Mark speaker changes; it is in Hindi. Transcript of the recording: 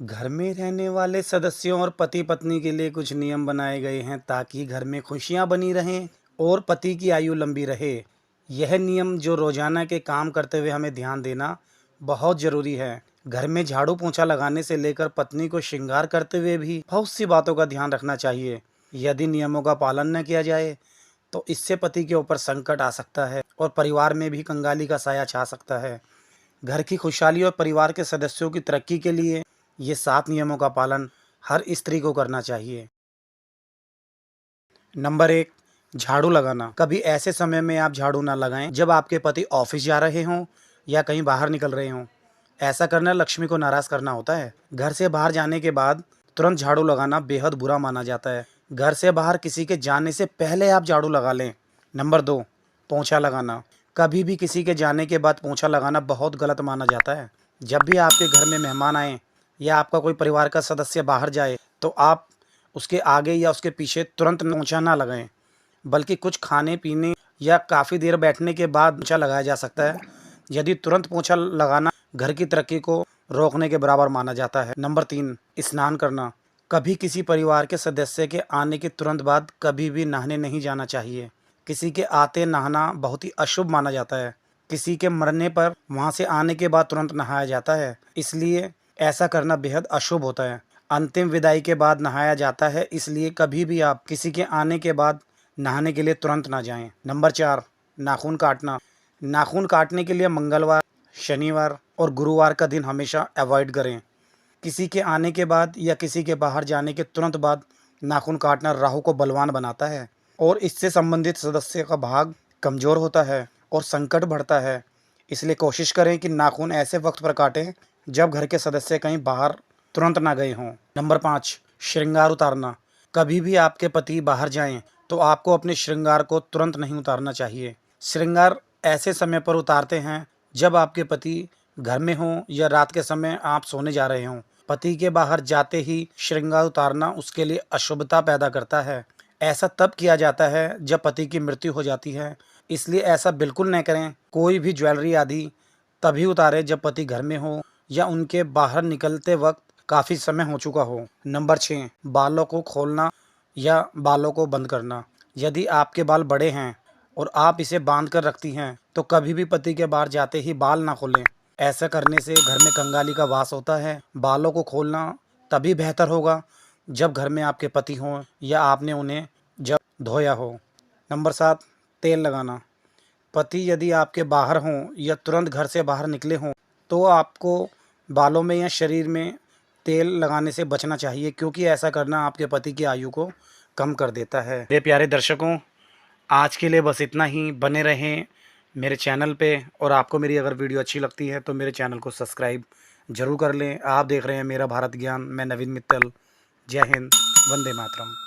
Speaker 1: घर में रहने वाले सदस्यों और पति पत्नी के लिए कुछ नियम बनाए गए हैं ताकि घर में खुशियां बनी रहें और पति की आयु लंबी रहे। यह नियम जो रोजाना के काम करते हुए हमें ध्यान देना बहुत जरूरी है। घर में झाड़ू पोंछा लगाने से लेकर पत्नी को श्रृंगार करते हुए भी बहुत सी बातों का ध्यान रखना चाहिए। यदि नियमों का पालन न किया जाए तो इससे पति के ऊपर संकट आ सकता है और परिवार में भी कंगाली का साया छा सकता है। घर की खुशहाली और परिवार के सदस्यों की तरक्की के लिए ये 7 नियमों का पालन हर स्त्री को करना चाहिए। नंबर 1, झाड़ू लगाना। कभी ऐसे समय में आप झाड़ू ना लगाएं जब आपके पति ऑफिस जा रहे हों या कहीं बाहर निकल रहे हों। ऐसा करना लक्ष्मी को नाराज करना होता है। घर से बाहर जाने के बाद तुरंत झाड़ू लगाना बेहद बुरा माना जाता है। घर से बाहर किसी के जाने से पहले आप झाड़ू लगा लें। नंबर 2, पोंछा लगाना। कभी भी किसी के जाने के बाद पोंछा लगाना बहुत गलत माना जाता है। जब भी आपके घर में मेहमान आए या आपका कोई परिवार का सदस्य बाहर जाए तो आप उसके आगे या उसके पीछे तुरंत पोंछा ना लगाएं, बल्कि कुछ खाने पीने या काफ़ी देर बैठने के बाद पोंछा लगाया जा सकता है। यदि तुरंत पोंछा लगाना घर की तरक्की को रोकने के बराबर माना जाता है। नंबर 3, स्नान करना। कभी किसी परिवार के सदस्य के आने के तुरंत बाद कभी भी नहाने नहीं जाना चाहिए। किसी के आते नहाना बहुत ही अशुभ माना जाता है। किसी के मरने पर वहाँ से आने के बाद तुरंत नहाया जाता है, इसलिए ऐसा करना बेहद अशुभ होता है। अंतिम विदाई के बाद नहाया जाता है, इसलिए कभी भी आप किसी के आने के बाद नहाने के लिए तुरंत ना जाएं। नंबर 4, नाखून काटना। नाखून काटने के लिए मंगलवार, शनिवार और गुरुवार का दिन हमेशा अवॉइड करें। किसी के आने के बाद या किसी के बाहर जाने के तुरंत बाद नाखून काटना राहु को बलवान बनाता है और इससे संबंधित सदस्य का भाग कमज़ोर होता है और संकट बढ़ता है। इसलिए कोशिश करें कि नाखून ऐसे वक्त पर काटें जब घर के सदस्य कहीं बाहर तुरंत ना गए हों। नंबर 5, श्रृंगार उतारना। कभी भी आपके पति बाहर जाएं तो आपको अपने श्रृंगार को तुरंत नहीं उतारना चाहिए। श्रृंगार ऐसे समय पर उतारते हैं जब आपके पति घर में हों या रात के समय आप सोने जा रहे हों। पति के बाहर जाते ही श्रृंगार उतारना उसके लिए अशुभता पैदा करता है। ऐसा तब किया जाता है जब पति की मृत्यु हो जाती है, इसलिए ऐसा बिल्कुल न करें। कोई भी ज्वेलरी आदि तभी उतारें जब पति घर में हो या उनके बाहर निकलते वक्त काफ़ी समय हो चुका हो। नंबर 6, बालों को खोलना या बालों को बंद करना। यदि आपके बाल बड़े हैं और आप इसे बांध कर रखती हैं तो कभी भी पति के बाहर जाते ही बाल ना खोलें। ऐसा करने से घर में कंगाली का वास होता है। बालों को खोलना तभी बेहतर होगा जब घर में आपके पति हों या आपने उन्हें जब धोया हो। नंबर 7, तेल लगाना। पति यदि आपके बाहर हों या तुरंत घर से बाहर निकले हों तो आपको बालों में या शरीर में तेल लगाने से बचना चाहिए, क्योंकि ऐसा करना आपके पति की आयु को कम कर देता है। मेरे प्यारे दर्शकों, आज के लिए बस इतना ही। बने रहें मेरे चैनल पे और आपको मेरी अगर वीडियो अच्छी लगती है तो मेरे चैनल को सब्सक्राइब ज़रूर कर लें। आप देख रहे हैं मेरा भारत ज्ञान। मैं नवीन मित्तल। जय हिंद, वंदे मातरम।